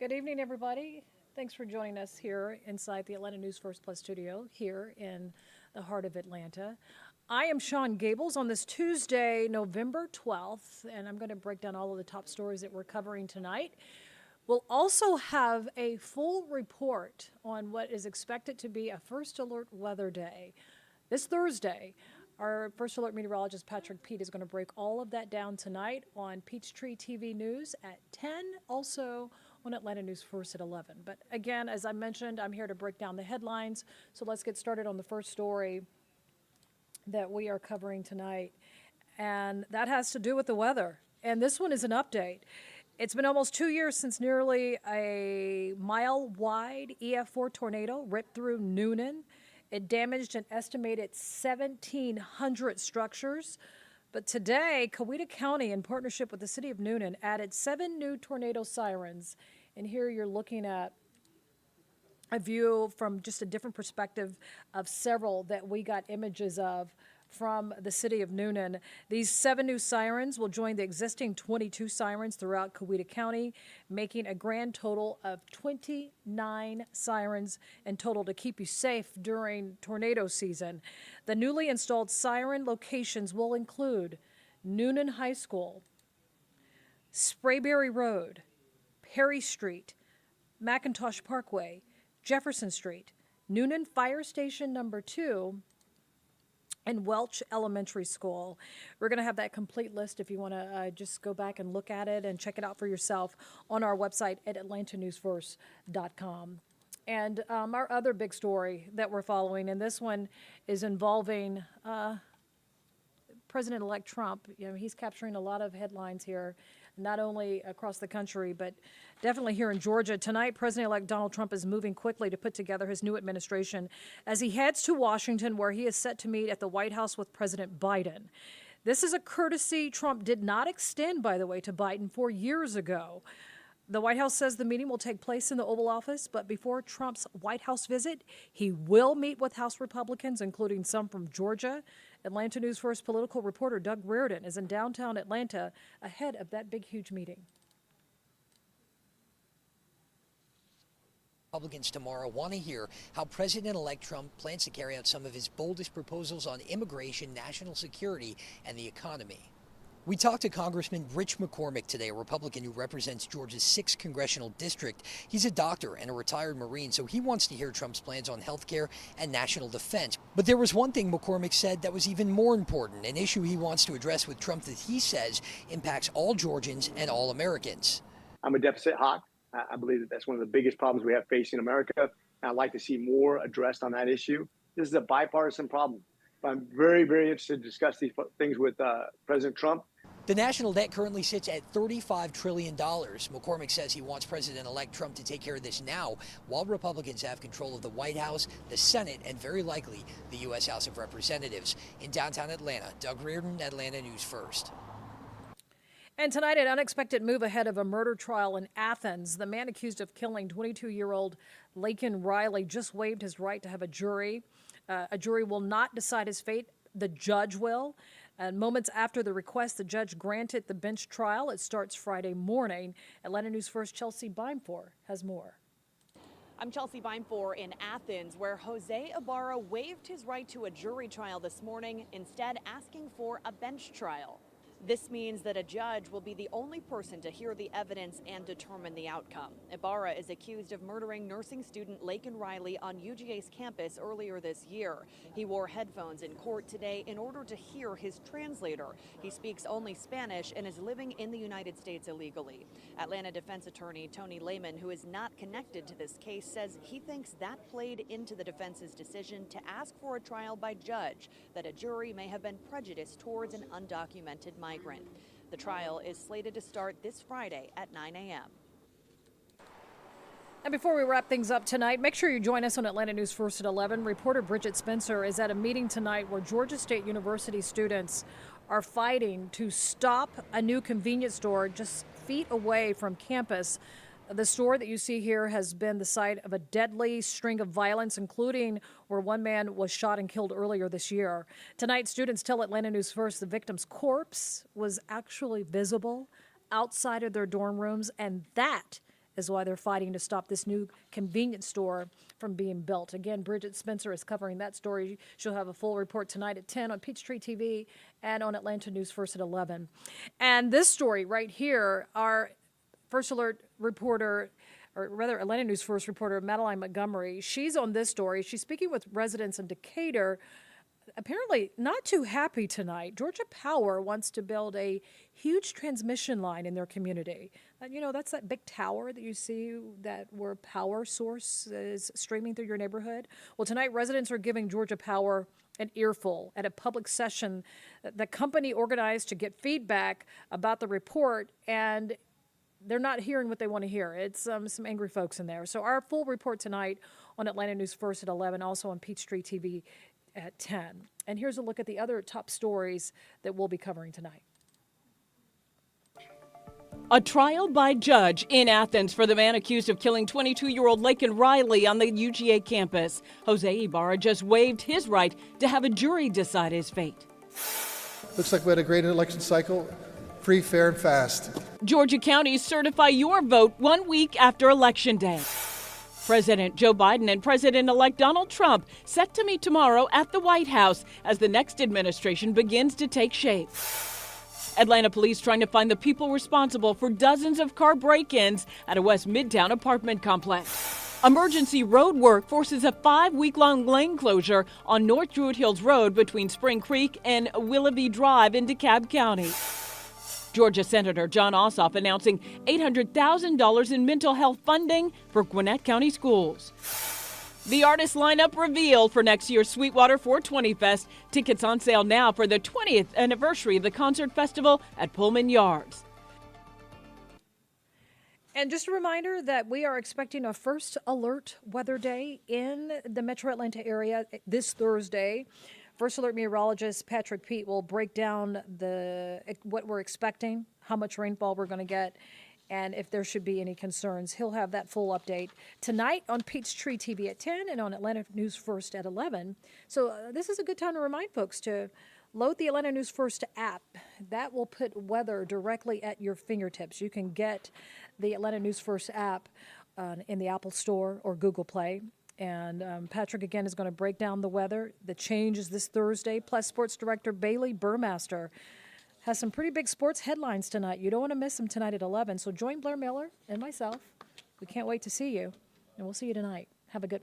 Good evening, everybody. Thanks for joining us here inside the Atlanta News First Plus studio here in the heart of Atlanta. I am Shon Gables on this Tuesday, November 12th, and I'm going to break down all of the top stories that we're covering tonight. We'll also have a full report on what is expected to be a first alert weather day. This Thursday, our first alert meteorologist Patrick Pete is going to break all of that down tonight on Peachtree TV News at 10, also on Atlanta News First at 11. But again, as I mentioned, I'm here to break down the headlines. So let's get started on the first story that we are covering tonight. And that has to do with the weather. And this one is an update. It's been almost 2 years since nearly a mile-wide EF4 tornado ripped through Noonan. It damaged an estimated 1,700 structures. But today, Coweta County, in partnership with the city of Noonan, added 7 new tornado sirens. And here you're looking at a view from just a different perspective of several that we got images of from the city of Noonan. These 7 new sirens will join the existing 22 sirens throughout Coweta County, making a grand total of 29 sirens in total to keep you safe during tornado season. The newly installed siren locations will include Noonan High School, Sprayberry Road, Perry Street, McIntosh Parkway, Jefferson Street, Noonan Fire Station number 2, and Welch Elementary School. We're going to have that complete list if you want to just go back and look at it and check it out for yourself on our website at atlantanewsverse.com. And our other big story that we're following, and this one is involving President-elect Trump. You know, he's capturing a lot of headlines here, not only across the country, but definitely here in Georgia. Tonight, President-elect Donald Trump is moving quickly to put together his new administration as he heads to Washington, where he is set to meet at the White House with President Biden. This is a courtesy Trump did not extend, by the way, to Biden 4 years ago. The White House says the meeting will take place in the Oval Office, but before Trump's White House visit, he will meet with House Republicans, including some from Georgia. Atlanta News First political reporter Doug Reardon is in downtown Atlanta ahead of that big, huge meeting. Republicans tomorrow want to hear how President-elect Trump plans to carry out some of his boldest proposals on immigration, national security, and the economy. We talked to Congressman Rich McCormick today, a Republican who represents Georgia's 6th congressional district. He's a doctor and a retired Marine, so he wants to hear Trump's plans on health care and national defense. But there was one thing McCormick said that was even more important, an issue he wants to address with Trump that he says impacts all Georgians and all Americans. I'm a deficit hawk. I believe that that's one of the biggest problems we have facing America. And I'd like to see more addressed on that issue. This is a bipartisan problem. But I'm very, very interested to discuss these things with President Trump. The national debt currently sits at $35 trillion. McCormick says he wants President-elect Trump to take care of this now, while Republicans have control of the White House, the Senate, and very likely the U.S. House of Representatives. In downtown Atlanta, Doug Reardon, Atlanta News First. And tonight, an unexpected move ahead of a murder trial in Athens. The man accused of killing 22-year-old Laken Riley just waived his right to have a jury. A jury will not decide his fate. The judge will. And moments after the request, the judge granted the bench trial. It starts Friday morning. Atlanta News First Chelsea Bimefor has more. I'm Chelsea Bimefor in Athens, where Jose Ibarra waived his right to a jury trial this morning, instead asking for a bench trial. This means that a judge will be the only person to hear the evidence and determine the outcome. Ibarra is accused of murdering nursing student Laken Riley on UGA's campus earlier this year. He wore headphones in court today in order to hear his translator. He speaks only Spanish and is living in the United States illegally. Atlanta defense attorney Tony Lehman, who is not connected to this case, says he thinks that played into the defense's decision to ask for a trial by judge, that a jury may have been prejudiced towards an undocumented migrant. The trial is slated to start this Friday at 9 a.m. And before we wrap things up tonight, make sure you join us on Atlanta News First at 11. Reporter Bridget Spencer is at a meeting tonight where Georgia State University students are fighting to stop a new convenience store just feet away from campus. The store that you see here has been the site of a deadly string of violence, including where one man was shot and killed earlier this year. Tonight, students tell Atlanta News First the victim's corpse was actually visible outside of their dorm rooms, and that is why they're fighting to stop this new convenience store from being built. Again, Bridget Spencer is covering that story. She'll have a full report tonight at 10 on Peachtree TV and on Atlanta News First at 11. And this story right here, our First Alert reporter, or rather Atlanta News First reporter Madeline Montgomery, she's on this story. She's speaking with residents in Decatur, apparently not too happy tonight. Georgia Power wants to build a huge transmission line in their community. You know, that's that big tower that you see that where power source is streaming through your neighborhood. Well, tonight residents are giving Georgia Power an earful at a public session the company organized to get feedback about the report, and they're not hearing what they want to hear. It's some angry folks in there. So our full report tonight on Atlanta News First at 11, also on Peachtree TV at 10. And here's a look at the other top stories that we'll be covering tonight. A trial by judge in Athens for the man accused of killing 22-year-old Laken Riley on the UGA campus. Jose Ibarra just waived his right to have a jury decide his fate. Looks like we had a great election cycle, free, fair, and fast. Georgia counties certify your vote 1 week after Election Day. President Joe Biden and President-elect Donald Trump set to meet tomorrow at the White House as the next administration begins to take shape. Atlanta police trying to find the people responsible for dozens of car break-ins at a West Midtown apartment complex. Emergency road work forces a 5-week-long lane closure on North Druid Hills Road between Spring Creek and Willoughby Drive in DeKalb County. Georgia Senator John Ossoff announcing $800,000 in mental health funding for Gwinnett County schools. The artist lineup revealed for next year's Sweetwater 420 Fest. Tickets on sale now for the 20th anniversary of the concert festival at Pullman Yards. And just a reminder that we are expecting a first alert weather day in the metro Atlanta area this Thursday. First Alert meteorologist Patrick Pete will break down what we're expecting, how much rainfall we're going to get, and if there should be any concerns. He'll have that full update tonight on Peachtree TV at 10 and on Atlanta News First at 11. So this is a good time to remind folks to load the Atlanta News First app. That will put weather directly at your fingertips. You can get the Atlanta News First app in the Apple Store or Google Play. And Patrick, again, is going to break down the weather. The change is this Thursday. Plus, sports director Bailey Burmaster has some pretty big sports headlines tonight. You don't want to miss them tonight at 11. So join Blair Miller and myself. We can't wait to see you. And we'll see you tonight. Have a good one.